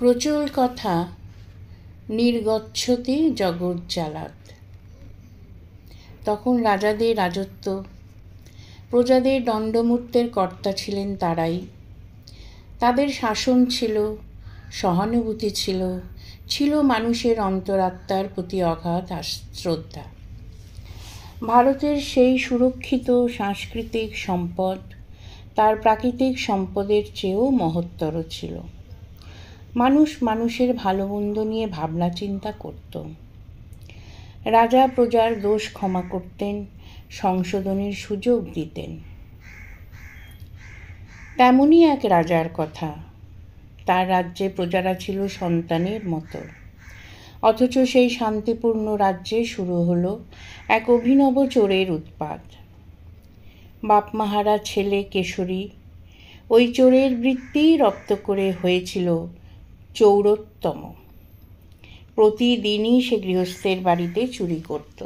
প্রচল কথা নির্গচ্ছতি জগজ্জালাৎ। তখন রাজাদের রাজত্ব, প্রজাদের দণ্ডমূর্তের কর্তা ছিলেন তারাই। তাদের শাসন ছিল, সহানুভূতি ছিল, ছিল মানুষের অন্তরাত্মার প্রতি অগাধ শ্রদ্ধা। ভারতের সেই সুরক্ষিত সাংস্কৃতিক সম্পদ তার প্রাকৃতিক সম্পদের চেয়েও মহত্তর ছিল। মানুষ মানুষের ভালো মন্দ নিয়ে ভাবনা চিন্তা করত। রাজা প্রজার দোষ ক্ষমা করতেন, সংশোধনের সুযোগ দিতেন। তেমনই এক রাজার কথা। তার রাজ্যে প্রজারা ছিল সন্তানের মতো। অথচ সেই শান্তিপূর্ণ রাজ্যে শুরু হলো এক অভিনব চোরের উৎপাত। বাপমাহারা ছেলে কেশরী ওই চোরের বৃত্তিই রপ্ত করে হয়েছিল চৌরোত্তম। প্রতিদিনই সে গৃহস্থের বাড়িতে চুরি করত।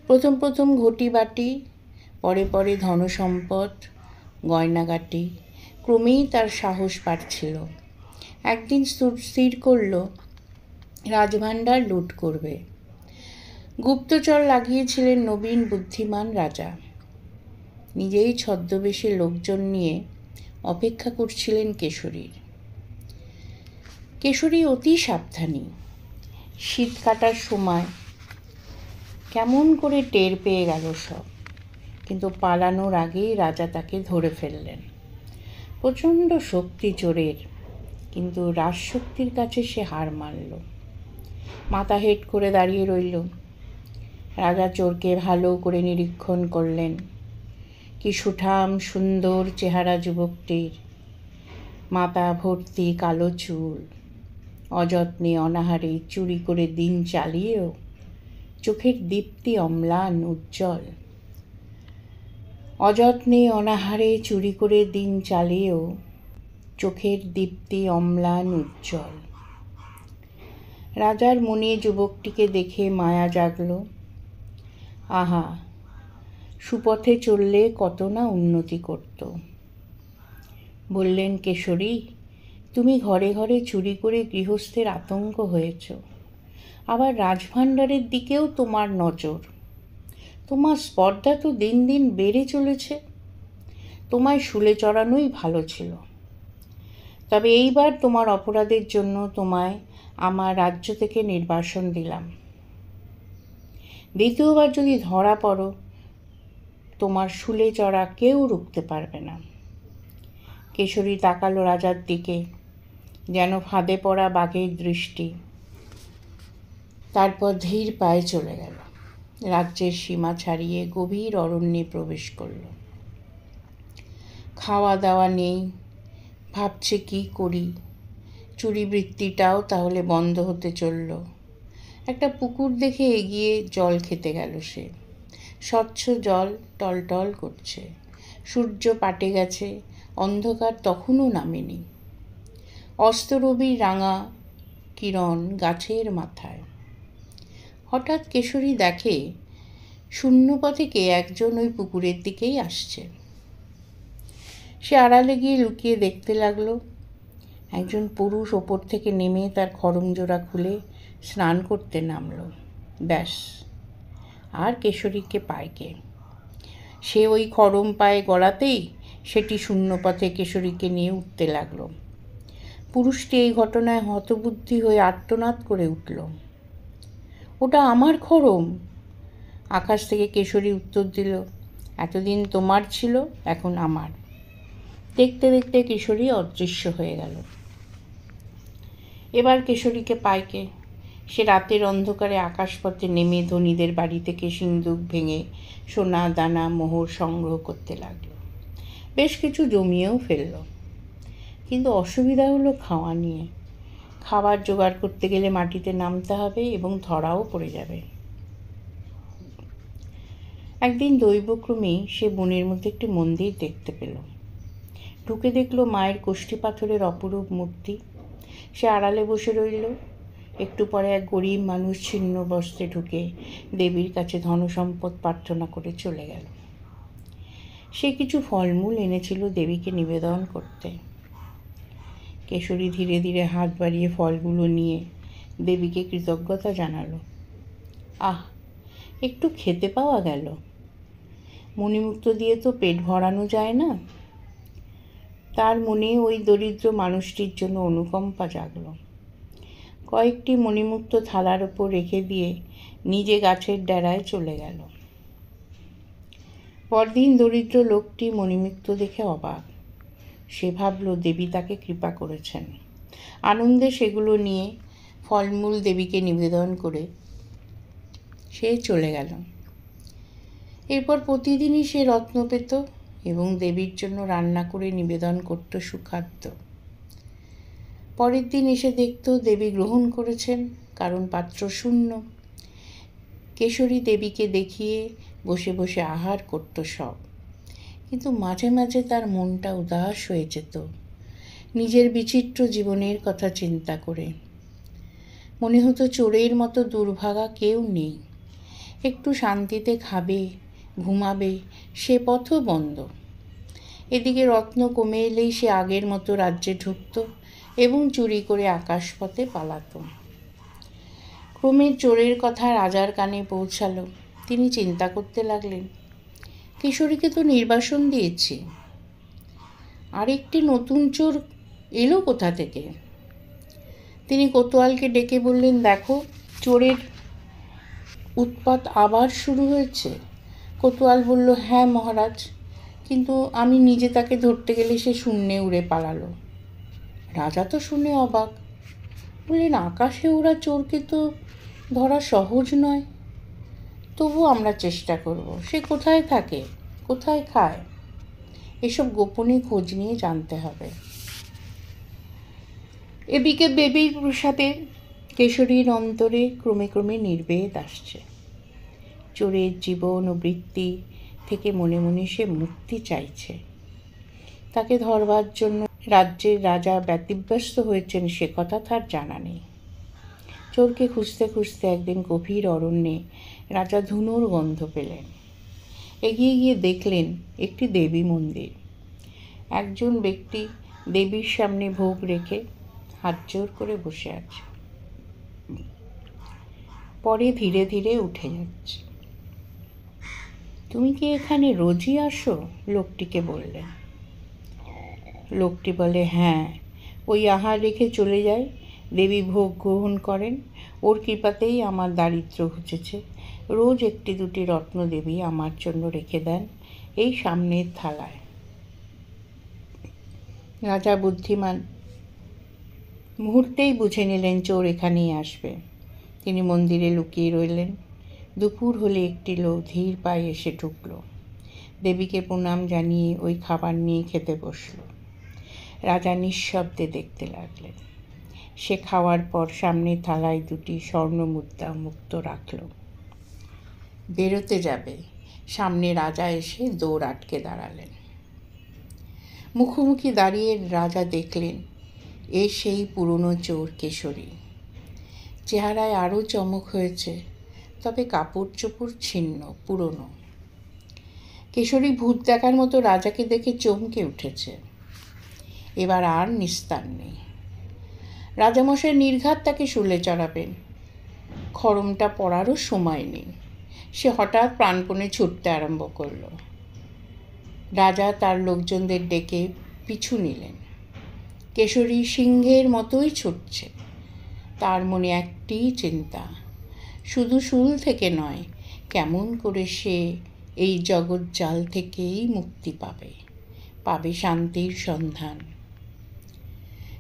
প্রথম প্রথম ঘটি বাটি, পরে পরে ধনসম্পদ, গয়নাগাটি। ক্রমেই তার সাহস বাড়ছিল। একদিন স্থির করল রাজভাণ্ডার লুট করবে। গুপ্তচর লাগিয়েছিলেন নবীন বুদ্ধিমান রাজা। নিজেই ছদ্মবেশে লোকজন নিয়ে অপেক্ষা করছিলেন কেশরীর। কেশরী অতি সাবধানী। শীত কাটার সময় কেমন করে টের পেয়ে গেল সব, কিন্তু পালানোর আগেই রাজা তাকে ধরে ফেললেন। প্রচণ্ড শক্তি চোরের, কিন্তু রাজশক্তির কাছে সে হার মানল। মাথা হেঁট করে দাঁড়িয়ে রইল। রাজা চোরকে ভালো করে নিরীক্ষণ করলেন। কি সুঠাম সুন্দর চেহারা যুবকটির, মাথা ভর্তি কালো চুল। অযত্নে অনাহারে চুরি করে দিন চালিয়েও চোখের দীপ্তি অম্লান উজ্জ্বল। অযত্নে অনাহারে চুরি করে দিন চালিয়েও চোখের দীপ্তি অম্লান উজ্জ্বল। রাজার মনে যুবকটিকে দেখে মায়া জাগল। আহা, সুপথে চললে কত না উন্নতি করত। বললেন, কেশরী, তুমি ঘরে ঘরে চুরি করে গৃহস্থের আতঙ্ক হয়েছ। আবার রাজভাণ্ডারের দিকেও তোমার নজর। তোমার স্পর্ধা তো দিন দিন বেড়ে চলেছে। তোমায় শুলে চড়ানোই ভালো ছিল। তবে এইবার তোমার অপরাধের জন্য তোমায় আমার রাজ্য থেকে নির্বাসন দিলাম। দ্বিতীয়বার যদি ধরা পড়ো, তোমার শুলে চড়া কেউ রুখতে পারবে না। কেশরী তাকালো রাজার দিকে, যেন ফাঁদে পড়া বাঘের দৃষ্টি। তারপর ধীর পায়ে চলে গেল। রাজ্যের সীমা ছাড়িয়ে গভীর অরণ্যে প্রবেশ করল। খাওয়া দাওয়া নেই, ভাবছে কি করি। চুরি বৃত্তিটাও তাহলে বন্ধ হতে চলল। একটা পুকুর দেখে এগিয়ে জল খেতে গেল সে। স্বচ্ছ জল টলটল করছে। সূর্য পাটে গেছে, অন্ধকার তখনও নামেনি। অস্তরবির রাঙা কিরণ গাছের মাথায়। হঠাৎ কেশরী দেখে শূন্যপথে কে একজন ওই পুকুরের দিকেই আসছে। সে আড়ালে গিয়ে লুকিয়ে দেখতে লাগলো। একজন পুরুষ ওপর থেকে নেমে তার খড়ম জোড়া খুলে স্নান করতে নামল। ব্যাস, আর কেশরীকে পায় কে? সে ওই খড়ম পায়ে গড়াতেই সেটি শূন্যপথে কেশরীকে নিয়ে উঠতে লাগলো। পুরুষটি এই ঘটনায় হতবুদ্ধি হয়ে আর্তনাদ করে উঠল, ওটা আমার খড়ম। আকাশ থেকে কেশরী উত্তর দিল, এতদিন তোমার ছিল, এখন আমার। দেখতে দেখতে কেশরী অদৃশ্য হয়ে গেল। এবার কেশরীকে পায় কে? সে রাতের অন্ধকারে আকাশপথে নেমে ধনীদের বাড়ি থেকে সিন্দুক ভেঙে সোনা দানা মোহর সংগ্রহ করতে লাগলো। বেশ কিছু জমিয়েও ফেলল। কিন্তু অসুবিধা হলো খাওয়া নিয়ে। খাবার জোগাড় করতে গেলে মাটিতে নামতে হবে এবং ধরাও পড়ে যাবে। একদিন দৈবক্রমেই সে বনের মধ্যে একটি মন্দির দেখতে পেল। ঢুকে দেখলো মায়ের কোষ্ঠী পাথরের অপরূপ মূর্তি। সে আড়ালে বসে রইল। একটু পরে এক গরিব মানুষ ছিন্ন বস্ত্রে ঢুকে দেবীর কাছে ধনসম্পদ প্রার্থনা করে চলে গেল। সে কিছু ফলমূল এনেছিল দেবীকে নিবেদন করতে। কেশরী ধীরে ধীরে হাত বাড়িয়ে ফলগুলো নিয়ে দেবীকে কৃতজ্ঞতা জানালো। আহ, একটু খেতে পাওয়া গেল। মণিমুক্ত দিয়ে তো পেট ভরানো যায় না। তার মনে ওই দরিদ্র মানুষটির জন্য অনুকম্পা জাগল। কয়েকটি মণিমুক্ত থালার ওপর রেখে দিয়ে নিজে গাছের ডেরায় চলে গেল। পরদিন দরিদ্র লোকটি মণিমুক্ত দেখে অবাক। সে ভাবল দেবী তাকে কৃপা করেছেন। আনন্দে সেগুলো নিয়ে ফলমূল দেবীকে নিবেদন করে সে চলে গেল। এরপর প্রতিদিনই সে রত্ন পেত এবং দেবীর জন্য রান্না করে নিবেদন করত সুখাদ্য। পরের দিন এসে দেখত দেবী গ্রহণ করেছেন, কারণ পাত্র শূন্য। কেশরী দেবীকে দেখিয়ে বসে বসে আহার করত সব, কিন্তু মাঝে মাঝে তার মনটা উদাস হয়ে যেত নিজের বিচিত্র জীবনের কথা চিন্তা করে। মনে হতো চোরের মতো দুর্ভাগা কেউ নেই। একটু শান্তিতে খাবে, ঘুমাবে, সে পথও বন্ধ। এদিকে রত্ন কমে এলেই সে আগের মতো রাজ্যে ঢুকত এবং চুরি করে আকাশপথে পালাত। ক্রমে চোরের কথা রাজার কানে পৌঁছালো। তিনি চিন্তা করতে লাগলেন, কিশোরীকে তো নির্বাসন দিয়েছি, আরেকটি নতুন চোর এলো কোথা থেকে? তিনি কোতোয়ালকে ডেকে বললেন, দেখো, চোরের উৎপাত আবার শুরু হয়েছে। কোতোয়াল বলল, হ্যাঁ মহারাজ, কিন্তু আমি নিজে তাকে ধরতে গেলে সে শূন্যে উড়ে পালালো। রাজা তো শুনে অবাক। বললেন, আকাশে ওরা চোরকে তো ধরা সহজ নয়, তবু আমরা চেষ্টা করব। সে কোথায় থাকে, কোথায় খায়, এসব গোপনে খোঁজ নিয়ে জানতে হবে। এদিকে দেবীর প্রসাদে কেশরীর অন্তরে ক্রমে ক্রমে নির্বেদ আসছে। চোরের জীবন ও বৃত্তি থেকে মনে মনে সে মুক্তি চাইছে। তাকে ধরবার জন্য রাজ্যের রাজা ব্যতিব্যস্ত হয়েছেন সে কথা তার জানা নেই। চোরকে খুঁজতে খুঁজতে একদিন গভীর অরণ্যে রাজা ধুনোর গন্ধ পেলেন। এগিয়ে গিয়ে দেখলেন একটি দেবী মন্দির। একজন ব্যক্তি দেবীর সামনে ভোগ রেখে হাত জোর করে বসে আছে, পরে ধীরে ধীরে উঠে যাচ্ছে। তুমি কি এখানে রোজই আসো? লোকটিকে বললেন। লোকটি বলে, হ্যাঁ, ওই আহার রেখে চলে যায়, দেবী ভোগ গ্রহণ করেন, ওর কৃপাতেই আমার দারিদ্র্য ঘুচেছে। রোজ একটি দুটি রত্ন দেবী আমার জন্য রেখে দেন এই সামনের থালায়। রাজা বুদ্ধিমান, মুহূর্তেই বুঝে নিলেন চোর এখানেই আসবে। তিনি মন্দিরে লুকিয়ে রইলেন। দুপুর হলে একটি লোক ধীর পায়ে এসে ঢুকল। দেবীকে প্রণাম জানিয়ে ওই খাবার নিয়ে খেতে বসল। রাজা নিঃশব্দে দেখতে লাগলেন। সে খাওয়ার পর সামনে থালায় দুটি স্বর্ণ মুদ্রা মুক্ত রাখল। বেরোতে যাবে, সামনে রাজা এসে দৌড় আটকে দাঁড়ালেন। মুখোমুখি দাঁড়িয়ে রাজা দেখলেন এ সেই পুরনো চোর কেশরী। চেহারায় আরও চমক হয়েছে, তবে কাপড় চোপড় ছিন্ন, পুরনো। কেশরী ভূত দেখার মতো রাজাকে দেখে চমকে উঠেছে। এবার আর নিস্তার নেই। রাজামশাই নির্ঘাত তাকে শুলে চড়াবেন। খড়মটা পড়ারও সময় নেই। সে হঠাৎ প্রাণপণে ছুটতে আরম্ভ করল। রাজা তার লোকজনদের ডেকে পিছু নিলেন। কেশরী সিংহের মতোই ছুটছে। তার মনে একটি চিন্তা, শুধু শুল থেকে নয়, কেমন করে সে এই জগৎ জাল থেকেই মুক্তি পাবে, পাবে শান্তির সন্ধান।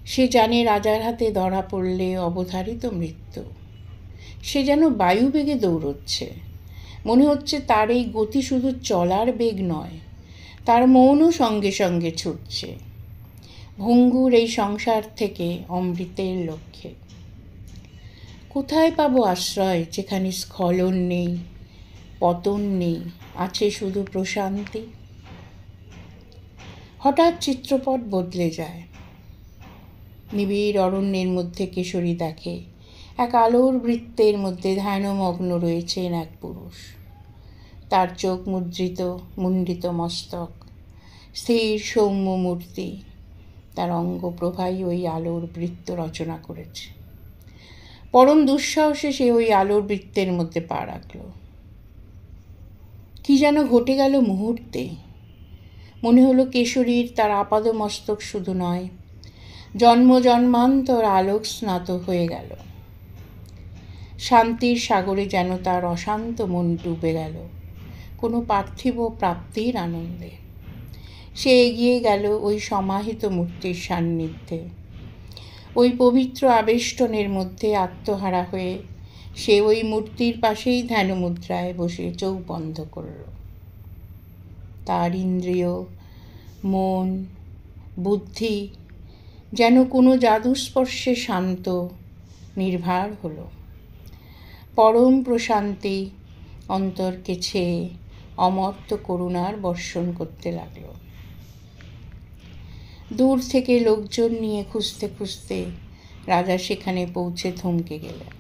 সে জানে রাজার হাতে ধরা পড়লে অবধারিত মৃত্যু। সে যেন বায়ুবেগে দৌড়চ্ছে। মনে হচ্ছে তার এই গতি শুধু চলার বেগ নয়, তার মনও সঙ্গে সঙ্গে ছুটছে ভঙ্গুর এই সংসার থেকে অমৃতের লক্ষ্যে। কোথায় পাবো আশ্রয় যেখানে স্খলন নেই, পতন নেই, আছে শুধু প্রশান্তি? হঠাৎ চিত্রপট বদলে যায়। নিবিড় অরণ্যের মধ্যে কেশরী দেখে এক আলোর বৃত্তের মধ্যে ধ্যানমগ্ন রয়েছেন এক পুরুষ। তার চোখ মুদ্রিত, মুণ্ডিত মস্তক, স্থির সৌম্য মূর্তি, তার অঙ্গ প্রভাই ওই আলোর বৃত্ত রচনা করেছে। পরম দুঃসাহসে সে ওই আলোর বৃত্তের মধ্যে পা রাখল। কি যেন ঘটে গেল মুহূর্তে। মনে হলো কেশরীর তার আপাদমস্তক শুধু নয়, জন্ম জন্মান্তর আলোক স্নাত হয়ে গেল। শান্তির সাগরে যেন তার অশান্ত মন ডুবে গেল কোনো পার্থিব প্রাপ্তির আনন্দে। সে এগিয়ে গেল ওই সমাহিত মূর্তির সান্নিধ্যে। ওই পবিত্র আবেষ্টনের মধ্যে আত্মহারা হয়ে সে ওই মূর্তির পাশেই ধ্যানমুদ্রায় বসে চোখ বন্ধ করল। তার ইন্দ্রিয়, মন, বুদ্ধি যেন কোনো জাদুস্পর্শে শান্ত, নির্ভার হলো। পরম প্রশান্তি অন্তরকে ছেয়ে অমর্ত্য করুণার বর্ষণ করতে লাগল। দূর থেকে লোকজন নিয়ে খুঁজতে খুঁজতে রাজা সেখানে পৌঁছে থমকে গেলেন।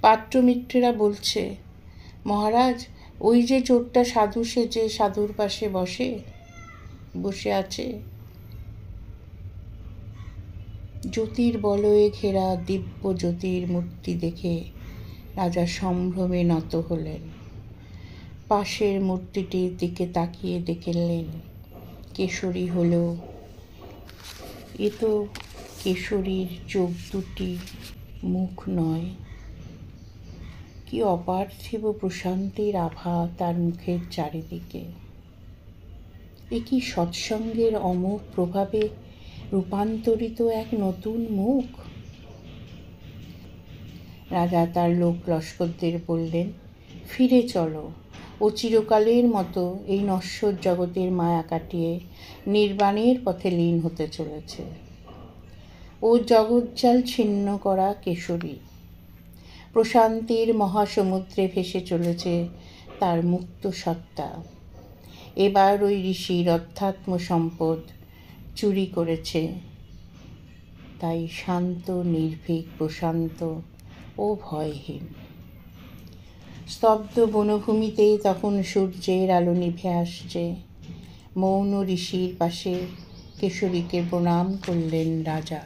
পাত্রমিত্রেরা বলছে, মহারাজ, ওই যে চোরটা সাধু সেজে সাধুর পাশে বসে আছে। জ্যোতির্বলয়ে ঘেরা দিব্য জ্যোতির মূর্তি দেখে রাজা সম্ভ্রমে নত হলেন। পাশের মূর্তিটির দিকে তাকিয়ে দেখলেন কেশরী হলো। এ তো কেশরীর চোখ দুটি, মুখ নয়। কি অপার্থিব প্রশান্তির আভা তার মুখের চারিদিকে। এ কি সৎসঙ্গের অমোঘ প্রভাবে রূপান্তরিত এক নতুন মুখ। রাজা তার লোক লস্করদের বললেন, ফিরে চলো, ও চিরকালের মতো এই নশ্বর জগতের মায়া কাটিয়ে নির্বাণের পথে লীন হতে চলেছে। ও জগজ্জাল ছিন্ন করা কেশরী প্রশান্তির মহাসমুদ্রে ভেসে চলেছে তার মুক্ত সত্তা। এবার ওই ঋষির অধ্যাত্ম সম্পদ চুরি করেছে, তাই শান্ত, নির্ভীক, প্রশান্ত ও ভয়হীন। স্তব্ধ বনভূমিতে তখন সূর্যের আলো নিভে আসছে। মৌন ঋষির পাশে কেশরীকে প্রণাম করলেন রাজা।